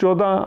14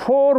4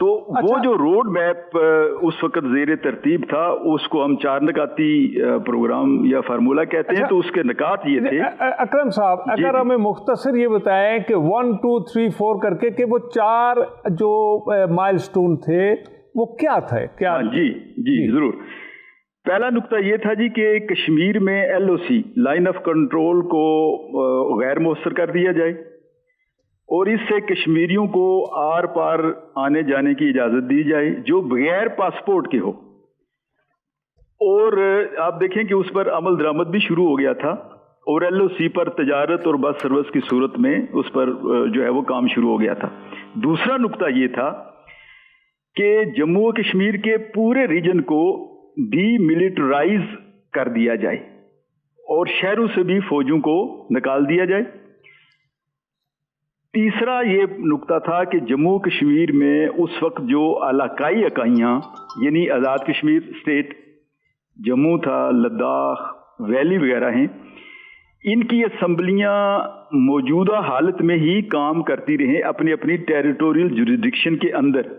تو وہ جو روڈ میپ اس وقت زیر ترتیب تھا اس کو ہم 4 نکاتی پروگرام یا فارمولا کہتے ہیں. تو اس کے نکات یہ تھے. اکرم صاحب اگر ہمیں مختصر یہ بتائیں کہ 1 2 3 4 کر کے کہ وہ 4 جو مائل سٹون تھے وہ کیا تھے؟ کیا؟ جی ضرور. پہلا نقطہ یہ تھا جی کہ کشمیر میں LOC لائن آف کنٹرول کو غیر مؤثر کر دیا جائے اور اس سے کشمیریوں کو آر پار آنے جانے کی اجازت دی جائے جو بغیر پاسپورٹ کے ہو. اور آپ دیکھیں کہ اس پر عمل درآمد بھی شروع ہو گیا تھا اور LOC پر تجارت اور بس سروس کی صورت میں اس پر جو ہے وہ کام شروع ہو گیا تھا. دوسرا نقطہ یہ تھا کہ جموں و کشمیر کے پورے ریجن کو ڈی ملٹرائز کر دیا جائے اور شہروں سے بھی فوجوں کو نکال دیا جائے. تیسرا یہ نقطہ تھا کہ جموں کشمیر میں اس وقت جو علاقائی اکائیاں یعنی آزاد کشمیر اسٹیٹ جموں تھا، لداخ، ویلی وغیرہ ہیں، ان کی اسمبلیاں موجودہ حالت میں ہی کام کرتی رہیں اپنی اپنی ٹیریٹوریل جوریسڈکشن کے اندر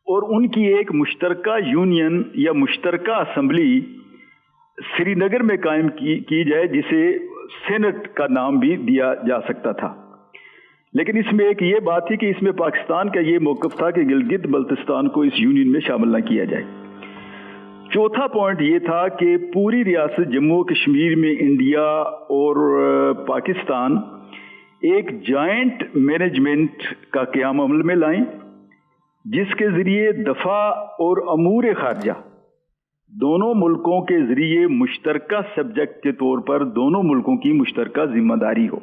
اور ان کی ایک مشترکہ یونین یا مشترکہ اسمبلی سری نگر میں قائم کی جائے جسے سینٹ کا نام بھی دیا جا سکتا تھا. لیکن اس میں ایک یہ بات تھی کہ اس میں پاکستان کا یہ موقف تھا کہ گلگت بلتستان کو اس یونین میں شامل نہ کیا جائے. چوتھا پوائنٹ یہ تھا کہ پوری ریاست جموں کشمیر میں انڈیا اور پاکستان ایک جوائنٹ مینجمنٹ کا قیام عمل میں لائیں جس کے ذریعے دفاع اور امور خارجہ دونوں ملکوں کے ذریعے مشترکہ سبجیکٹ کے طور پر دونوں ملکوں کی مشترکہ ذمہ داری ہو.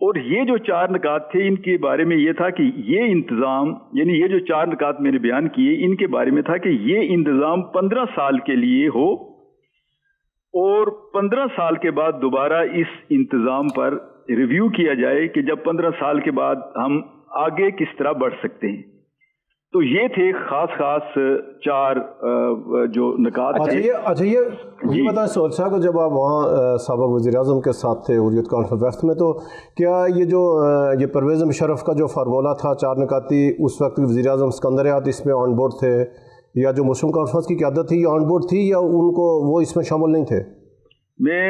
اور یہ جو 4 نکات تھے ان کے بارے میں یہ تھا کہ یہ انتظام یعنی یہ جو 4 نکات میں نے بیان کیے ان کے بارے میں تھا کہ یہ انتظام 15 سال کے لیے ہو اور 15 سال کے بعد دوبارہ اس انتظام پر ریویو کیا جائے کہ جب 15 سال کے بعد ہم آگے کس طرح بڑھ سکتے ہیں. تو یہ تھے خاص 4 جو نکات تھے. اچھا یہ بتائیں سہیل صاحب کو جب آپ وہاں سابق وزیر اعظم کے ساتھ تھے حریت کانفرنس میں تو کیا یہ پرویز مشرف کا جو فارمولہ تھا 4 نکاتی اس وقت وزیر اعظم اسکندر یاد اس میں آن بورڈ تھے یا جو مسلم کانفرنس کی قیادت تھی یہ آن بورڈ تھی یا ان کو وہ اس میں شامل نہیں تھے؟ میں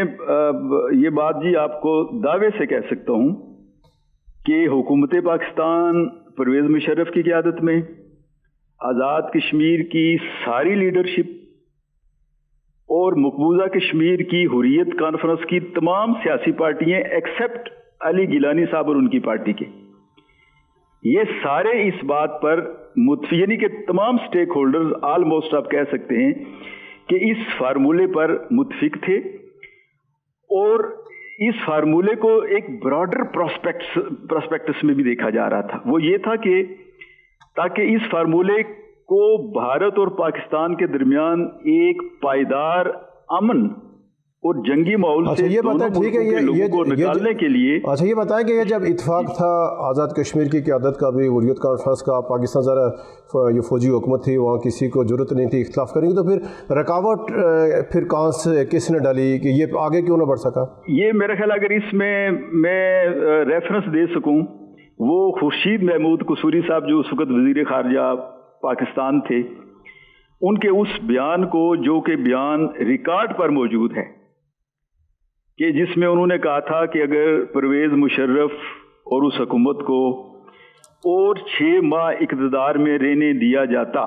یہ بات جی آپ کو دعوے سے کہہ سکتا ہوں کہ حکومت پاکستان پرویز مشرف کی قیادت میں آزاد کشمیر کی ساری لیڈرشپ اور مقبوضہ کشمیر کی حریت کانفرنس کی تمام سیاسی پارٹیاں ایکسپٹ علی گیلانی صاحب اور ان کی پارٹی کے یہ سارے اس بات پر یعنی کہ تمام سٹیک ہولڈرز آلموسٹ آپ کہہ سکتے ہیں کہ اس فارمولے پر متفق تھے اور اس فارمولے کو ایک براڈر پراسپیکٹس میں بھی دیکھا جا رہا تھا. وہ یہ تھا کہ تاکہ اس فارمولے کو بھارت اور پاکستان کے درمیان ایک پائیدار امن اور جنگی ماحول سے دونوں ملکوں کے لوگوں کو نکالنے کے لیے. اچھا یہ بتائیں کہ یہ جب اتفاق تھا آزاد کشمیر کی قیادت کا بھی حریت کانفرنس کا پاکستان ذرا یہ فوجی حکومت تھی وہاں کسی کو ضرورت نہیں تھی اختلاف کریں گے تو پھر رکاوٹ پھر کہاں سے کس نے ڈالی کہ یہ آگے کیوں نہ بڑھ سکا؟ یہ میرا خیال اگر اس میں ریفرنس دے سکوں وہ خورشید محمود قصوری صاحب جو اس وقت وزیر خارجہ پاکستان تھے ان کے اس بیان کو جو کہ بیان ریکارڈ پر موجود ہے کہ جس میں انہوں نے کہا تھا کہ اگر پرویز مشرف اور اس حکومت کو اور 6 ماہ اقتدار میں رہنے دیا جاتا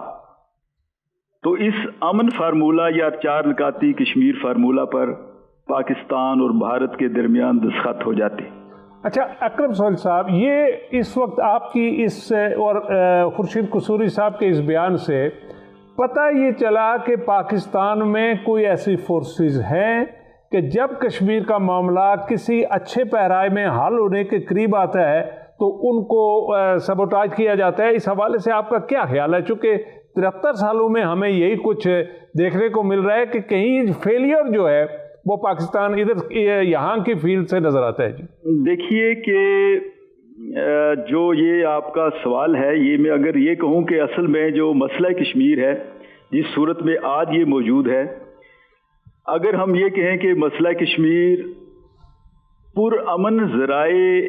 تو اس امن فارمولہ یا 4 نکاتی کشمیر فارمولہ پر پاکستان اور بھارت کے درمیان دستخط ہو جاتے. اچھا اکرم سہیل صاحب یہ اس وقت آپ کی اس اور خورشید قصوری صاحب کے اس بیان سے پتہ یہ چلا کہ پاکستان میں کوئی ایسی فورسز ہیں کہ جب کشمیر کا معاملہ کسی اچھے پیرائے میں حل ہونے کے قریب آتا ہے تو ان کو سبوٹاج کیا جاتا ہے. اس حوالے سے آپ کا کیا خیال ہے؟ چونکہ 73 سالوں میں ہمیں یہی کچھ دیکھنے کو مل رہا ہے کہ کہیں فیلئر جو ہے وہ پاکستان ادھر یہاں کی فیلڈ سے نظر آتا ہے. جی دیکھیے کہ جو یہ آپ کا سوال ہے یہ میں اگر یہ کہوں کہ اصل میں جو مسئلہ کشمیر ہے جس صورت میں آج یہ موجود ہے اگر ہم یہ کہیں کہ مسئلہ کشمیر پر امن ذرائع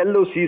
LOC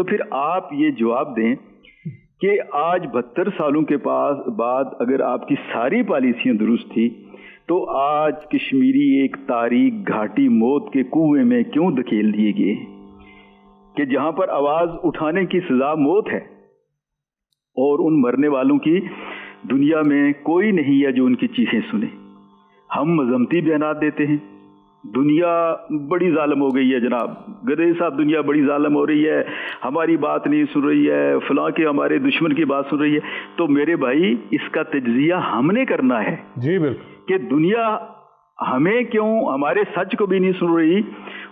تو پھر آپ یہ جواب دیں کہ آج 72 سالوں کے بعد اگر آپ کی ساری پالیسیاں درست تھی تو آج کشمیری ایک تاریک گھاٹی موت کے کنویں میں کیوں دھکیل دیے گئے کہ جہاں پر آواز اٹھانے کی سزا موت ہے، اور ان مرنے والوں کی دنیا میں کوئی نہیں ہے جو ان کی چیخیں سنے۔ ہم مذمتی بیانات دیتے ہیں، دنیا بڑی ظالم ہو گئی ہے جناب، گدے صاحب دنیا بڑی ظالم ہو رہی ہے، ہماری بات نہیں سن رہی ہے، فلاں کے ہمارے دشمن کی بات سن رہی ہے۔ تو میرے بھائی اس کا تجزیہ ہم نے کرنا ہے جی بالکل، کہ دنیا ہمیں کیوں ہمارے سچ کو بھی نہیں سن رہی۔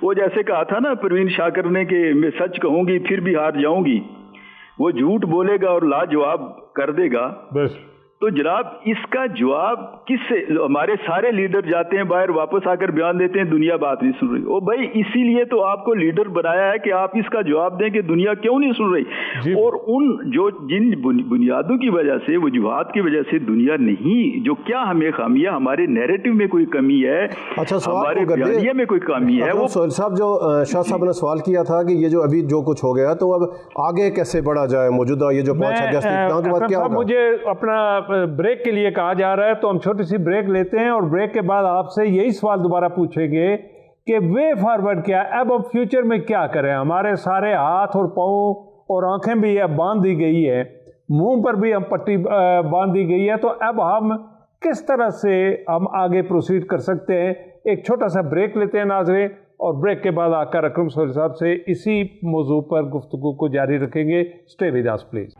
وہ جیسے کہا تھا نا پروین شاکر نے کہ میں سچ کہوں گی پھر بھی ہار جاؤں گی، وہ جھوٹ بولے گا اور لاجواب کر دے گا۔ بس تو جناب اس کا جواب کس سے؟ ہمارے سارے لیڈر جاتے ہیں باہر، واپس آ کر بیان دیتے ہیں دنیا بات نہیں سن رہی۔ او بھائی اسی لیے تو آپ کو لیڈر بنایا ہے کہ آپ اس کا جواب دیں کہ دنیا کیوں نہیں سن رہی، اور ان جن بنیادوں کی وجہ سے، وجوہات کی وجہ سے دنیا نہیں، جو کیا ہمیں خامی ہے، ہمارے نیریٹو میں کوئی کمی ہے، ہمارے بیانیے میں کوئی کمی ہے۔ وہ سہیل صاحب جو شاہ صاحب نے سوال کیا تھا کہ یہ جو ابھی جو کچھ ہو گیا تو اب آگے کیسے بڑھا جائے، موجودہ یہ جو 5 اگست کے بعد کیا ہوگا؟ مجھے اپنا بریک کے لیے کہا جا رہا ہے تو ہم چھوٹی سی بریک لیتے ہیں، اور بریک کے بعد آپ سے یہی سوال دوبارہ پوچھیں گے کہ وے فارورڈ کیا ہے، اب فیوچر میں کیا کریں؟ ہمارے سارے ہاتھ اور پاؤں اور آنکھیں بھی باندھ دی گئی ہے، منہ پر بھی ہم پٹی باندھ دی گئی ہے، تو اب ہم کس طرح سے ہم آگے پروسیڈ کر سکتے ہیں؟ ایک چھوٹا سا بریک لیتے ہیں ناظرین، اور بریک کے بعد آ کر اکرم سہیل صاحب سے اسی موضوع پر گفتگو کو جاری رکھیں گے۔ Stay with us please.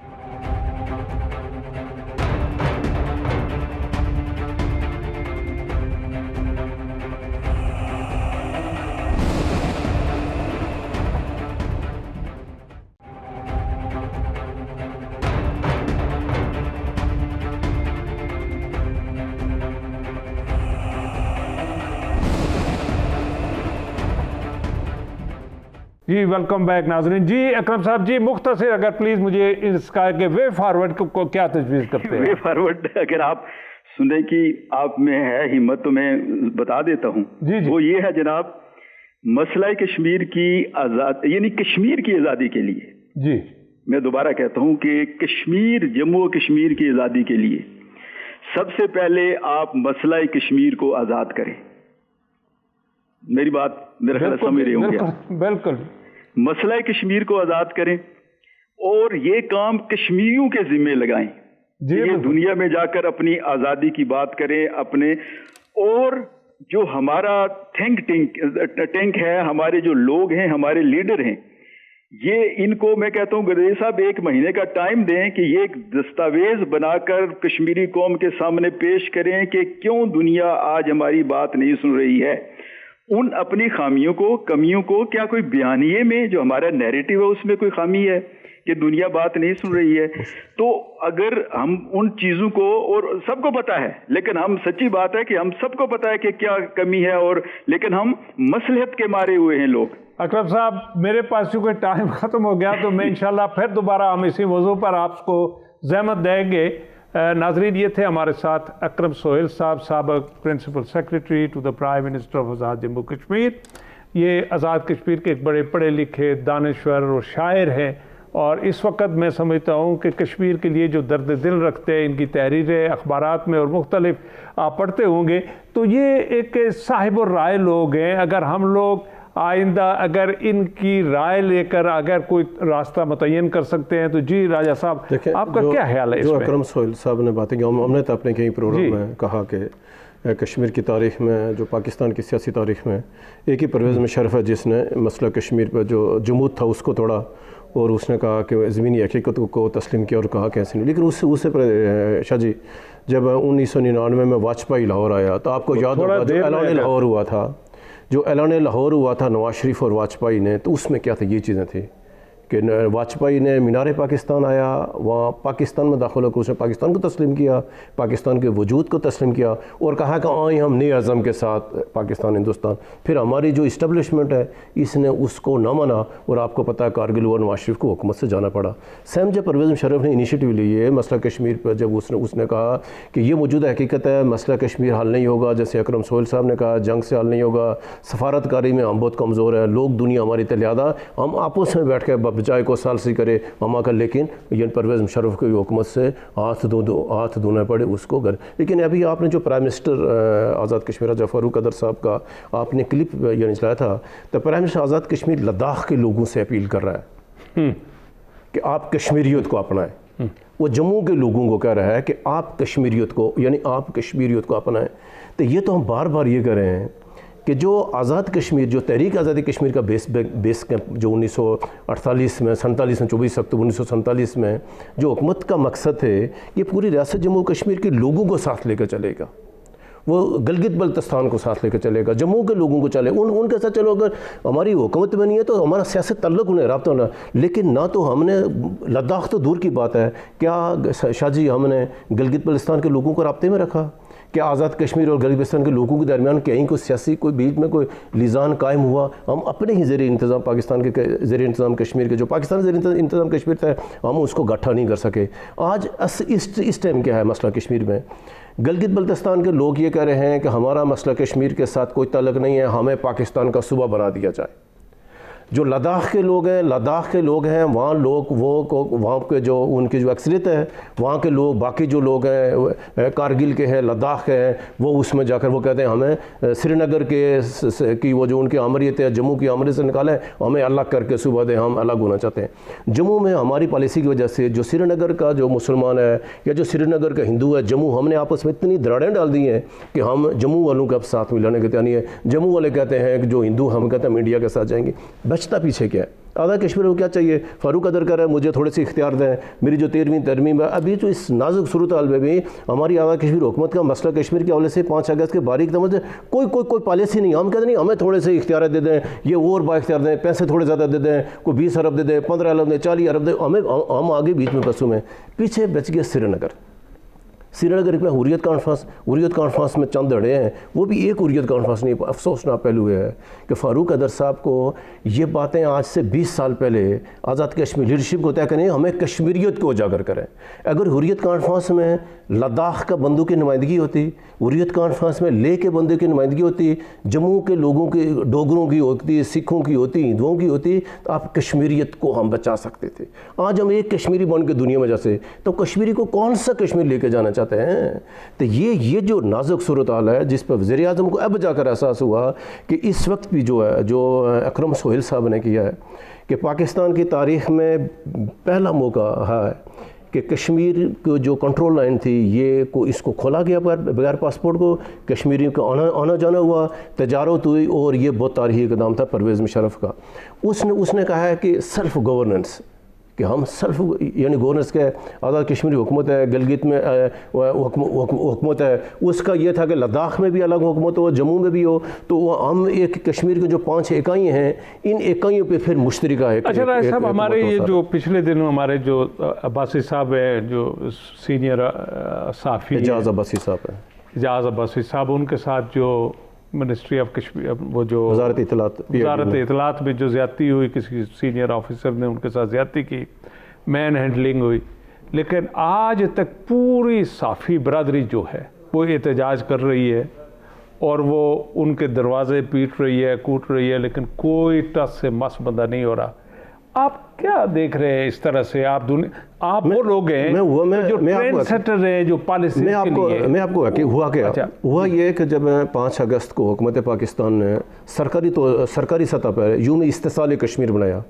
جی ویلکم بیک ناظرین۔ جی اکرم صاحب جی مختصر اگر پلیز مجھے اس کا کہ وے فارورڈ کو کیا تجویز کرتے ہیں؟ وے فارورڈ اگر آپ سننے کی آپ میں ہے ہمت تو میں بتا دیتا ہوں۔ جی وہ یہ ہے جناب، مسئلہ کشمیر کی یعنی کشمیر کی آزادی کے لیے، جی میں دوبارہ کہتا ہوں کہ کشمیر، جموں و کشمیر کی آزادی کے لیے سب سے پہلے آپ مسئلہ کشمیر کو آزاد کریں۔ میری بات میرا خیال سمجھ رہے ہوں گے؟ بالکل، مسئلہ کشمیر کو آزاد کریں اور یہ کام کشمیریوں کے ذمہ لگائیں، یہ دنیا میں جا کر اپنی آزادی کی بات کریں اپنے، اور جو ہمارا ٹینک ہے، ہمارے جو لوگ ہیں، ہمارے لیڈر ہیں، یہ ان کو میں کہتا ہوں گدے صاحب 1 مہینے کا ٹائم دیں کہ یہ ایک دستاویز بنا کر کشمیری قوم کے سامنے پیش کریں کہ کیوں دنیا آج ہماری بات نہیں سن رہی ہے، ان اپنی خامیوں کو، کمیوں کو، کیا کوئی بیانیے میں جو ہمارا نیریٹو ہے اس میں کوئی خامی ہے کہ دنیا بات نہیں سن رہی ہے؟ تو اگر ہم ان چیزوں کو، اور سب کو پتا ہے، لیکن ہم سچی بات ہے کہ ہم سب کو پتا ہے کہ کیا کمی ہے، اور لیکن ہم مصلحت کے مارے ہوئے ہیں لوگ۔ اکرم صاحب میرے پاس چونکہ ٹائم ختم ہو گیا تو میں انشاءاللہ پھر دوبارہ ہم اسی موضوع پر آپ کو زحمت دیں گے۔ ناظرین یہ تھے ہمارے ساتھ اکرم سہیل صاحب، سابق principal secretary to the prime minister of Azad Jammu Kashmir. یہ آزاد کشمیر کے ایک بڑے پڑھے لکھے دانشور اور شاعر ہیں، اور اس وقت میں سمجھتا ہوں کہ کشمیر کے لیے جو درد دل رکھتے ہیں، ان کی تحریریں اخبارات میں اور مختلف آپ پڑھتے ہوں گے، تو یہ ایک صاحب الرائے لوگ ہیں۔ اگر ہم لوگ آئندہ اگر ان کی رائے لے کر اگر کوئی راستہ متعین کر سکتے ہیں تو جی راجہ صاحب آپ کا کیا خیال ہے اس جو میں؟ اکرم سہیل صاحب نے باتیں کی، ہم نے تو اپنے کئی پروگرام میں کہا کہ کشمیر کی تاریخ میں، جو پاکستان کی سیاسی تاریخ میں ایک ہی پرویز مشرف ہے جس نے مسئلہ کشمیر پر جو جمود تھا اس کو توڑا، اور اس نے کہا کہ زمینی حقیقت کو تسلیم کیا اور کہا کیسے نہیں۔ لیکن اس سے شاہ جی جب 1999 میں واجپئی لاہور آیا تو آپ کو یاد ہوگا جو اعلان لاہور ہوا تھا، نواز شریف اور واجپئی نے، تو اس میں کیا تھا؟ یہ چیزیں تھیں کہ واجپئی نے مینار پاکستان آیا، وہاں پاکستان میں داخل ہو کر اس نے پاکستان کو تسلیم کیا، پاکستان کے وجود کو تسلیم کیا، اور کہا کہ آئیں ہم نئے عزم کے ساتھ پاکستان ہندوستان۔ پھر ہماری جو اسٹیبلشمنٹ ہے اس نے اس کو نہ مانا، اور آپ کو پتہ ہے کارگل اور نواز شریف کو حکومت سے جانا پڑا۔ سیم جب پرویز مشرف نے انیشیٹو لی ہے مسئلہ کشمیر پر، جب اس نے کہا کہ یہ موجودہ حقیقت ہے، مسئلہ کشمیر حل نہیں ہوگا، جیسے اکرم سہیل صاحب نے کہا جنگ سے حل نہیں ہوگا، سفارتکاری میں ہم بہت کمزور ہیں، لوگ دنیا ہماری لہٰذا ہم آپس میں بیٹھ کے بجائے کو سالسی کرے ماما کا، لیکن یہ پرویز مشرف کی حکومت سے ہاتھ دھونا پڑے اس کو لیکن ابھی آپ نے جو پرائم منسٹر آزاد کشمیر راجہ فاروق قدر صاحب کا آپ نے کلپ یعنی چلایا تھا، تو پرائم منسٹر آزاد کشمیر لداخ کے لوگوں سے اپیل کر رہا ہے کہ آپ کشمیریت کو اپنائیں۔ وہ جموں کے لوگوں کو کہہ رہا ہے کہ آپ کشمیریت کو یعنی آپ کشمیریت کو اپنائیں۔ تو یہ تو ہم بار بار یہ کہہ رہے ہیں کہ جو آزاد کشمیر، جو تحریک آزادی کشمیر کا بیس کیمپ جو 1948 میں 24 اکتوبر 1947 میں جو حکومت کا مقصد ہے، یہ پوری ریاست جموں کشمیر کے لوگوں کو ساتھ لے کر چلے گا، وہ گلگت بلتستان کو ساتھ لے کر چلے گا، جموں کے لوگوں کو چلے ان کے ساتھ چلو۔ اگر ہماری حکومت میں نہیں ہے تو ہمارا سیاست تعلق انہیں رابطہ ہونا، لیکن نہ تو ہم نے لداخ تو دور کی بات ہے، کیا شاہ جی ہم نے گلگت بلتستان کے لوگوں کو رابطے میں رکھا؟ کیا آزاد کشمیر اور گلگت بلتستان کے لوگوں کے درمیان کہیں کوئی سیاسی کوئی بیچ میں کوئی لیزان قائم ہوا؟ ہم اپنے ہی زیر انتظام پاکستان کے زیر انتظام کشمیر کے جو پاکستان زیر انتظام کشمیر تھا ہم اس کو گٹھا نہیں کر سکے۔ آج اس ٹائم کیا ہے مسئلہ کشمیر میں؟ گلگت بلتستان کے لوگ یہ کہہ رہے ہیں کہ ہمارا مسئلہ کشمیر کے ساتھ کوئی تعلق نہیں ہے، ہمیں پاکستان کا صوبہ بنا دیا جائے۔ جو لداخ کے لوگ ہیں وہاں کے جو ان کی جو اکثریت ہے، وہاں کے لوگ باقی جو لوگ ہیں کارگل کے ہیں، لداخ کے ہیں، وہ اس میں جا کر وہ کہتے ہیں ہمیں سری نگر کی وہ جو ان کی آمریت ہے جموں کی آمریت سے نکالیں، ہمیں الگ کر کے صوبہ دیں، ہم الگ ہونا چاہتے ہیں۔ جموں میں ہماری پالیسی کی وجہ سے جو سری نگر کا جو مسلمان ہے یا جو سری نگر کا ہندو ہے، جموں ہم نے آپس میں اتنی دراڑیں ڈال دی ہیں کہ ہم جموں والوں کے اب ساتھ ملانے کے تیار نہیں ہے۔ جموں والے کہتے ہیں کہ جو ہندو ہم کہتے ہیں ہم انڈیا کے ساتھ جائیں گے۔ بچتا پیچھے کیا ہے؟ آزاد کشمیر کو کیا چاہیے؟ فاروق قدر کہہ رہا ہے مجھے تھوڑے سے اختیار دیں، میری جو 13ویں ترمیم ہے۔ ابھی تو اس نازک صورتحال میں بھی ہماری آزاد کشمیر حکومت کا مسئلہ کشمیر کے حوالے سے 5 اگست کے باریک سمجھ کوئی پالیسی نہیں۔ ہم کہتے نہیں ہمیں تھوڑے سے اختیارات دے دیں، یہ اور با اختیار دیں، پیسے تھوڑے زیادہ دے دیں، کوئی 20 ارب دے دیں، 15 ارب دیں، 40 ارب دیں، ہم آگے بیچ میں پسوں میں۔ پیچھے بچ گیا سری نگر میں حریت کانفرنس میں چند اڑے ہیں، وہ بھی ایک حریت کانفرنس نہیں۔ افسوسناک پہلو ہے کہ فاروق قدر صاحب کو یہ باتیں آج سے 20 سال پہلے آزاد کشمیر لیڈرشپ کو طے کریں ہمیں کشمیریت کو اجاگر کریں۔ اگر حریت کانفرنس میں لداخ کا بندوں کی نمائندگی ہوتی، حریت کانفرنس میں لے کے بندوں کی نمائندگی ہوتی، جموں کے لوگوں کی ڈوگروں کی ہوتی، سکھوں کی ہوتی، ہندوؤں کی ہوتی، تو آپ کشمیریت کو ہم بچا سکتے تھے۔ آج ہم ایک کشمیری بن کے دنیا میں جیسے تو کشمیری کو کون سا کشمیر لے کے جانا چاہتے ہیں؟ تو یہ جو نازک صورتحال ہے جس پر وزیر اعظم کو اب جا کر احساس ہوا کہ اس وقت بھی جو ہے جو اکرم سہیل صاحب نے کیا ہے کہ پاکستان کی تاریخ میں پہلا موقع ہے کہ کشمیر کو جو کنٹرول لائن تھی اس کو کھولا گیا بغیر پاسپورٹ کو، کشمیریوں کا آنا جانا ہوا، تجارت ہوئی، اور یہ بہت تاریخی اقدام تھا پرویز مشرف کا۔ اس نے کہا ہے کہ سیلف گورننس، کہ ہم سیلف یعنی گورننس کے آزاد کشمیری حکومت ہے، گلگت میں حکومت ہے، اس کا یہ تھا کہ لداخ میں بھی الگ حکومت ہو، جموں میں بھی ہو، تو ہم ایک کشمیر کے جو 5 اکائی ہیں ان اکائیوں پہ پھر مشترکہ ہے۔ اچھا رائے صاحب، ہمارے یہ جو پچھلے دنوں ہمارے جو عباسی صاحب ہیں جو سینئر صحافی اعجاز عباسی صاحب ہیں، اعجاز عباسی صاحب، ان کے ساتھ جو منسٹری آف کشمیر وہ جو وزارت اطلاعات میں جو زیادتی ہوئی، کسی سینئر آفیسر نے ان کے ساتھ زیادتی کی، مین ہینڈلنگ ہوئی، لیکن آج تک پوری صحافی برادری جو ہے وہ احتجاج کر رہی ہے اور وہ ان کے دروازے پیٹ رہی ہے، کوٹ رہی ہے، لیکن کوئی ٹس سے مس بندہ نہیں ہو رہا۔ آپ کیا دیکھ رہے ہیں اس طرح سے؟ آپ وہ لوگ ہیں جو ٹرینڈ سیٹر ہیں، جو پالیسی میں آپ کو ہوا یہ کہ جب 5 اگست کو حکومت پاکستان نے سرکاری سطح پر یوم استحصال کشمیر بنایا،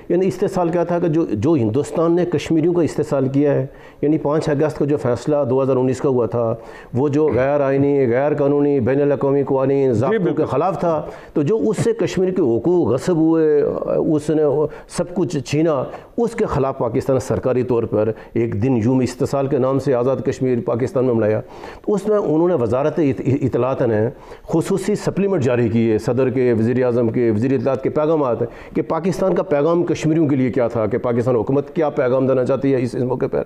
یعنی استحصال کیا تھا کہ جو ہندوستان نے کشمیریوں کا استحصال کیا ہے، یعنی 5 اگست کو جو فیصلہ 2019 کا ہوا تھا وہ جو غیر آئینی، غیر قانونی، بین الاقوامی قوانین، ضابطوں کے خلاف تھا، تو جو اس سے کشمیر کے حقوق غصب ہوئے، اس نے سب کچھ چھینا، اس کے خلاف پاکستان نے سرکاری طور پر ایک دن یوم استحصال کے نام سے آزاد کشمیر پاکستان میں منایا۔ اس میں انہوں نے وزارت اطلاعات نے خصوصی سپلیمنٹ جاری کیے، صدر کے، وزیر اعظم کے، وزیر اطلاعات کے پیغامات کہ پاکستان کا پیغام کشمیریوں کے لیے کیا تھا، کہ پاکستان حکومت کیا پیغام دینا چاہتی ہے اس موقع پر۔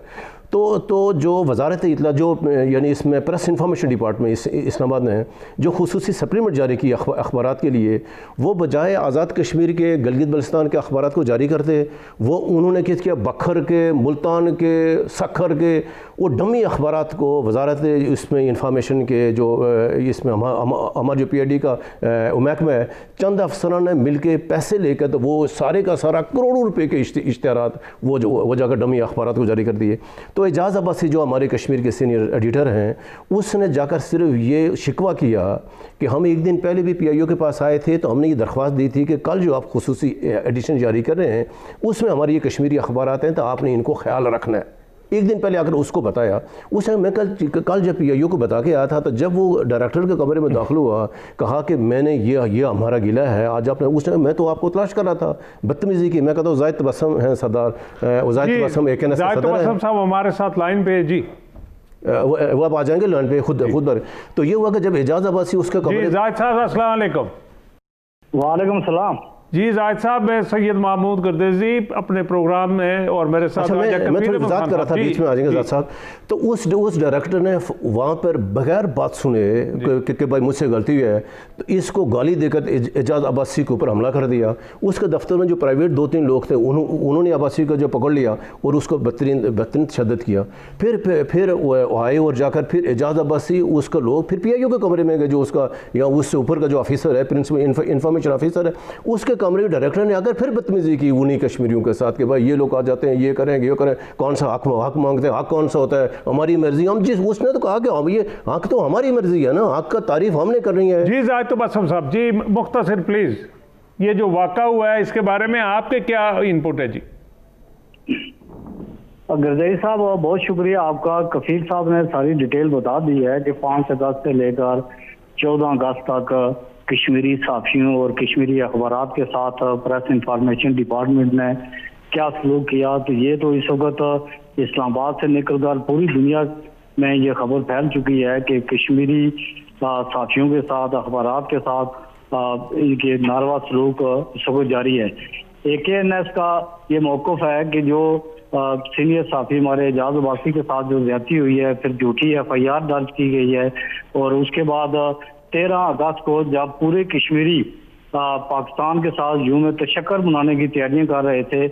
تو جو وزارت اطلاع جو یعنی اس میں پریس انفارمیشن ڈپارٹمنٹ اسلام آباد نے جو خصوصی سپلیمنٹ جاری کی اخبارات کے لیے، وہ بجائے آزاد کشمیر کے گلگت بلتستان کے اخبارات کو جاری کرتے، وہ انہوں نے کیا بکھر کے، ملتان بلوچستان کے، سکھر کے، وہ ڈمی اخبارات کو وزارت اس میں انفارمیشن کے جو اس میں ہمارا جو پی آئی ڈی کا محکمہ ہے، چند افسران نے مل کے پیسے لے کے تو وہ سارے کا سارا کروڑوں روپے کے اشتہارات وہ جا کر ڈمی اخبارات کو جاری کر دیے. تو اعجاز عباسی جو ہمارے کشمیر کے سینئر ایڈیٹر ہیں، اس نے جا کر صرف یہ شکوہ کیا کہ ہم ایک دن پہلے بھی پی آئی او کے پاس آئے تھے تو ہم نے یہ درخواست دی تھی کہ کل جو آپ خصوصی ایڈیشن جاری کر رہے ہیں اس میں ہماری یہ کشمیری اخبارات ہیں تو آپ نے ان کو خیال رکھنا ہے. ایک دن پہلے اگر اس کو بتایا، اس میں کل جب پی آئی او کو بتا کے آیا تھا تو جب وہ ڈائریکٹر کے کمرے میں داخل ہوا، کہا کہ میں نے یہ ہمارا گلہ ہے آج آپ نے، اس نے میں تو آپ کو تلاش کر رہا تھا بدتمیزی کی. میں کہتا ہوں زاہد تبسم ہیں صدر، زاہد تبسم ایک صدر زاہد تبسم صاحب ہمارے ساتھ لائن پہ. جی وہ اب آ جائیں گے لائن پہ خود پر. تو یہ ہوا کہ جب اعجاز عباسی اس کے کمرے. زاہد صاحب السلام علیکم. وعلیکم السلام. جی زاہد صاحب، میں سید محمود گردیزی اپنے پروگرام میں اور میرے ساتھ میں تھوڑی وضاحت کر رہا تھا، بیچ میں آ جائیں گے زاہد صاحب. تو اس ڈائریکٹر نے وہاں پر بغیر بات سنے کہ بھائی مجھ سے غلطی ہوئی ہے تو اس کو گالی دے کر اعجاز عباسی کے اوپر حملہ کر دیا. اس کے دفتر میں جو پرائیویٹ 2-3 لوگ تھے انہوں نے عباسی کو جو پکڑ لیا اور اس کو بدترین تشدد کیا. پھر آئے اور جا کر پھر اعجاز عباسی اس کا لوگ پھر پی آئی او کے کمرے میں گئے، جو اس کا یا اس سے اوپر کا جو آفیسر ہے، پرنسپل انفارمیشن آفیسر ہے، اس کے کمرے ڈائریکٹر نے اگر پھر بدتمیزی کی انہی کشمیریوں کے ساتھ کہ بھائی یہ لوگ آ جاتے ہیں، یہ کریں یہ کریں، کون سا حق مانگتے ہیں، حق کون سا ہوتا ہے، ہماری مرضی. ہم اس نے تو کہا کہ یہ حق تو ہماری مرضی ہے نا، حق کا تعریف ہم نے کرنی ہے. جی زاہد تبسم صاحب، جی مختصر پلیز، یہ جو واقعہ ہوا ہے اس کے بارے میں آپ کے کیا انپوٹ ہے؟ جی گردیزی صاحب بہت شکریہ آپ کا. کفیل صاحب نے ساری ڈیٹیل بتا دی ہے کہ 5 اگست سے لے کر 14 اگست تک کشمیری صحافیوں اور کشمیری اخبارات کے ساتھ پریس انفارمیشن ڈپارٹمنٹ نے کیا سلوک کیا. تو یہ تو اس وقت اسلام آباد سے نکل کر پوری دنیا میں یہ خبر پھیل چکی ہے کہ کشمیری صحافیوں کے ساتھ، اخبارات کے ساتھ ان کے ناروا سلوک اس وقت جاری ہے. AKNS کا یہ موقف ہے کہ جو سینئر صحافی ہمارے اعجاز عباسی کے ساتھ جو زیادتی ہوئی ہے، پھر جھوٹی FIR درج کی گئی ہے، اور اس کے بعد 13 اگست کو جب پورے کشمیری پاکستان کے ساتھ یوم تشکر منانے کی تیاریاں کر رہے تھے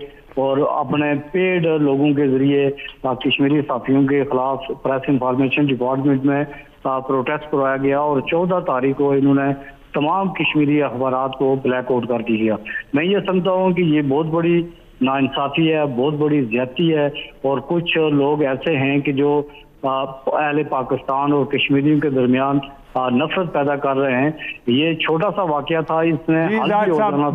اور اپنے پیڈ لوگوں کے ذریعے کشمیری صحافیوں کے خلاف پریس انفارمیشن ڈپارٹمنٹ میں پروٹیسٹ کرایا گیا، اور 14 تاریخ کو انہوں نے تمام کشمیری اخبارات کو بلیک آؤٹ کر دیا. میں یہ سمجھتا ہوں کہ یہ بہت بڑی ناانصافی ہے، بہت بڑی زیادتی ہے، اور کچھ لوگ ایسے ہیں کہ جو اہل پاکستان اور کشمیریوں کے درمیان نفرت پیدا کر رہے ہیں. یہ چھوٹا سا واقعہ تھا، اس میں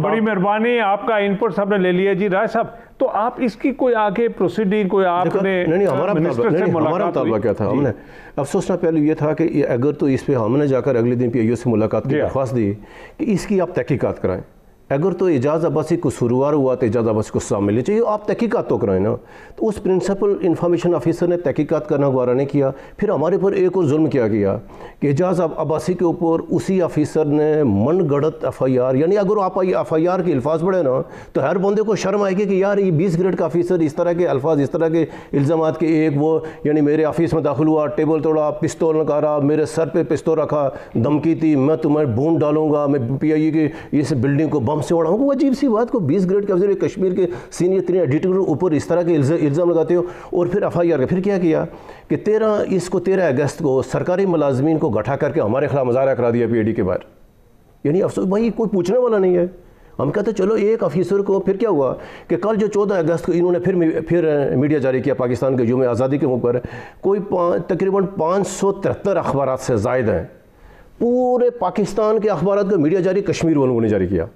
بڑی مہربانی، آپ کا انپٹ سب نے لے لیا. جی رائے صاحب، تو آپ اس کی کوئی آگے پروسیڈنگ کوئی آپ نے ہمارا مطالبہ کیا تھا؟ ہم نے افسوسنا پہلے یہ تھا کہ اگر تو اس پہ ہم نے جا کر اگلے دن پی آئی او سے ملاقات کی درخواست دی کہ اس کی آپ تحقیقات کرائیں. اگر تو اعجاز عباسی کو قصوروار ہوا تو اعجاز عباسی کو سزا ملنی چاہیے، آپ تحقیقات تو کرائیں نا. تو اس پرنسپل انفارمیشن آفیسر نے تحقیقات کرنا گوارا نہیں کیا. پھر ہمارے پر ایک اور ظلم کیا گیا کہ اعجاز عباسی کے اوپر اسی آفیسر نے من گڑت FIR، یعنی اگر آپ FIR کے الفاظ پڑھیں نا تو ہر بندے کو شرم آئے گی کہ یار یہ 20 گریڈ کا آفیسر اس طرح کے الفاظ، اس طرح کے الزامات کے ایک وہ، یعنی میرے آفس میں داخل ہوا، ٹیبل توڑا، پستول نکارا، میرے سر پہ پستول رکھا، دھمکی تھی میں تمہیں بھون ڈالوں گا، میں PIO کی اس بلڈنگ کو بم سے اڑاؤں گا. وہ عجیب سی بات کو 20 گریڈ کے افسر کشمیر کے سینئر 3 ایڈیٹر کے اوپر اس طرح کے الزام لگاتے ہو. اور پھر FIR کا پھر کیا کہ 13 اگست کو سرکاری ملازمین کو گٹھا کر کے ہمارے خلاف مظاہرہ کرا دیا PID کے باہر. یعنی افسوس بھائی کوئی پوچھنے والا نہیں ہے. ہم کہتے چلو ایک آفیسر کو. پھر کیا ہوا کہ کل جو 14 اگست کو انہوں نے پھر میڈیا جاری کیا پاکستان کے یوم آزادی کے موقع پر، کوئی تقریباً 573 اخبارات سے زائد ہیں. پورے پاکستان کے اخبارات کا میڈیا جاری کشمیر والوں نے جاری کیا.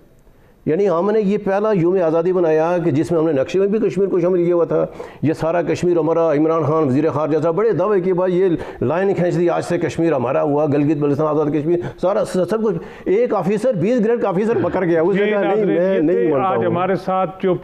یعنی ہم نے یہ پہلا یوم آزادی بنایا کہ جس میں ہم نے نقشے میں بھی کشمیر کو شامل کیا ہوا تھا. یہ سارا کشمیر ہمارا، عمران خان وزیر خارجہ صاحب بڑے دعوے کہ بھائی یہ لائن کھینچ دی، آج سے کشمیر ہمارا ہوا، گلگت بلتستان آزاد کشمیر، سارا سب کچھ. ایک آفیسر 20 گریڈ کا آفیسر پکڑ گیا. اس نے کہا نہیں آج ہمارے ساتھ جو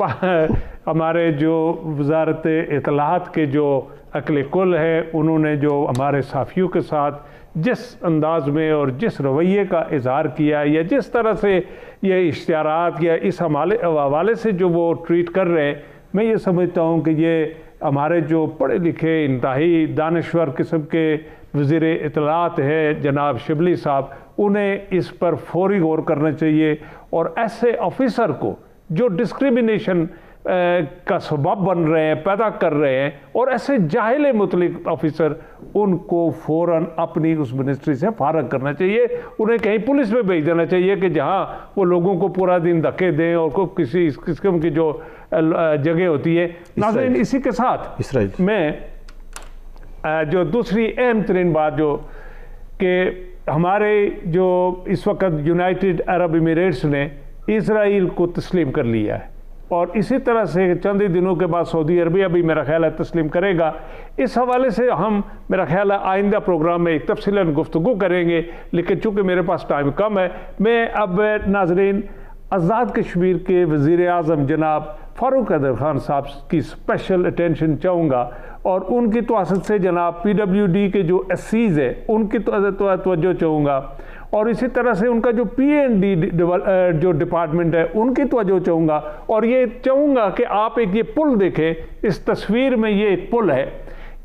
ہمارے جو وزارت اطلاعات کے جو عقل کل ہے، انہوں نے جو ہمارے صحافیوں کے ساتھ جس انداز میں اور جس رویے کا اظہار کیا یا جس طرح سے یہ اشتہارات یا اس حوالے سے جو وہ ٹریٹ کر رہے ہیں، میں یہ سمجھتا ہوں کہ یہ ہمارے جو پڑھے لکھے انتہائی دانشور قسم کے وزیر اطلاعات ہے جناب شبلی صاحب، انہیں اس پر فوری غور کرنا چاہیے. اور ایسے آفیسر کو جو ڈسکریمنیشن کا سبب بن رہے ہیں، پیدا کر رہے ہیں، اور ایسے جاہل مطلق آفیسر ان کو فوراً اپنی اس منسٹری سے فارغ کرنا چاہیے، انہیں کہیں پولیس میں بھیج دینا چاہیے کہ جہاں وہ لوگوں کو پورا دن دھکے دیں اور کسی اس قسم کی جو جگہ ہوتی ہے۔ ناظرین، اسی کے ساتھ میں جو دوسری اہم ترین بات جو کہ ہمارے جو اس وقت یونائٹڈ عرب امریٹس نے اسرائیل کو تسلیم کر لیا ہے، اور اسی طرح سے چند ہی دنوں کے بعد سعودی عربیہ بھی میرا خیال ہے تسلیم کرے گا۔ اس حوالے سے ہم میرا خیال ہے آئندہ پروگرام میں تفصیلاً گفتگو کریں گے، لیکن چونکہ میرے پاس ٹائم کم ہے، میں اب ناظرین آزاد کشمیر کے وزیر اعظم جناب فاروق حیدر خان صاحب کی اسپیشل اٹینشن چاہوں گا، اور ان کی توسط سے جناب PWD کے جو SCs ہیں ان کی توجہ چاہوں گا، اور اسی طرح سے ان کا جو PND جو ڈپارٹمنٹ ہے ان کی توجہ چاہوں گا، اور یہ چاہوں گا کہ آپ ایک یہ پل دیکھیں، اس تصویر میں یہ ایک پل ہے،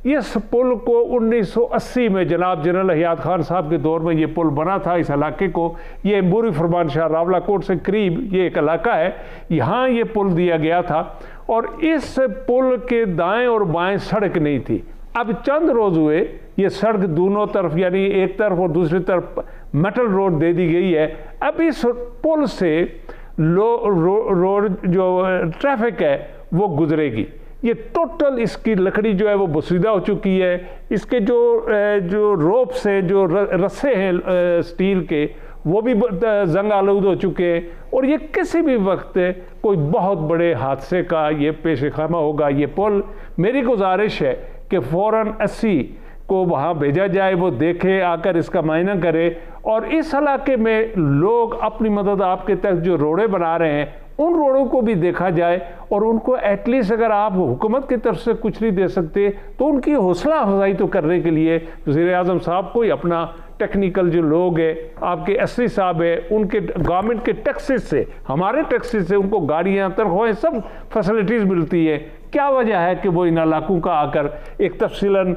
اس پل کو 1980 میں جناب جنرل حیات خان صاحب کے دور میں یہ پل بنا تھا اس علاقے کو۔ یہ بوری فرمان شاہ راولہ کوٹ سے قریب یہ ایک علاقہ ہے، یہاں یہ پل دیا گیا تھا، اور اس پل کے دائیں اور بائیں سڑک نہیں تھی۔ اب چند روز ہوئے یہ سڑک دونوں طرف، یعنی ایک طرف اور دوسری طرف میٹل روڈ دے دی گئی ہے۔ اب اس پل سے روڈ جو ٹریفک ہے وہ گزرے گی، یہ ٹوٹل اس کی لکڑی جو ہے وہ بسیدہ ہو چکی ہے، اس کے جو روپس ہیں، جو رسے ہیں سٹیل کے، وہ بھی زنگ آلود ہو چکے ہیں، اور یہ کسی بھی وقت کوئی بہت بڑے حادثے کا یہ پیش خیمہ ہوگا۔ یہ پل، میری گزارش ہے کہ فوراً SC کو وہاں بھیجا جائے، وہ دیکھے، آ کر اس کا معائنہ کرے، اور اس علاقے میں لوگ اپنی مدد آپ کے تحت جو روڈیں بنا رہے ہیں ان روڈوں کو بھی دیکھا جائے، اور ان کو ایٹ لیسٹ اگر آپ حکومت کی طرف سے کچھ نہیں دے سکتے تو ان کی حوصلہ افزائی تو کرنے کے لیے وزیر اعظم صاحب کو ہی اپنا ٹیکنیکل جو لوگ ہیں، آپ کے SC صاحب ہیں، ان کے گورنمنٹ کے ٹیکسز سے، ہمارے ٹیکسز سے ان کو گاڑیاں، تنخواہیں، سب فیسلٹیز ملتی ہے، کیا وجہ ہے کہ وہ ان علاقوں کا آ کر ایک تفصیلاً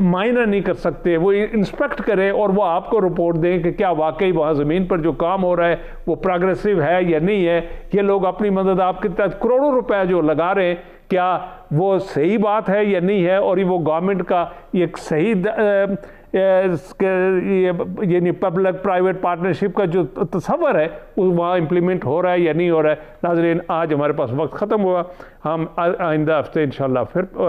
معائنہ نہیں کر سکتے؟ وہ انسپیکٹ کریں اور وہ آپ کو رپورٹ دیں کہ کیا واقعی وہاں زمین پر جو کام ہو رہا ہے وہ پروگریسو ہے یا نہیں ہے۔ یہ لوگ اپنی مدد آپ کے تحت کروڑوں روپے جو لگا رہے ہیں، کیا وہ صحیح بات ہے یا نہیں ہے، اور وہ گورنمنٹ کا ایک صحیح یعنی پبلک پرائیویٹ پارٹنرشپ کا جو تصور ہے وہ وہاں امپلیمنٹ ہو رہا ہے یا نہیں ہو رہا ہے۔ ناظرین، آج ہمارے پاس وقت ختم ہوا، ہم آئندہ ہفتے انشاءاللہ پھر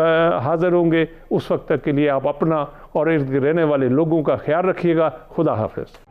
حاضر ہوں گے۔ اس وقت تک کے لیے آپ اپنا اور ارد گرد رہنے والے لوگوں کا خیال رکھیے گا۔ خدا حافظ۔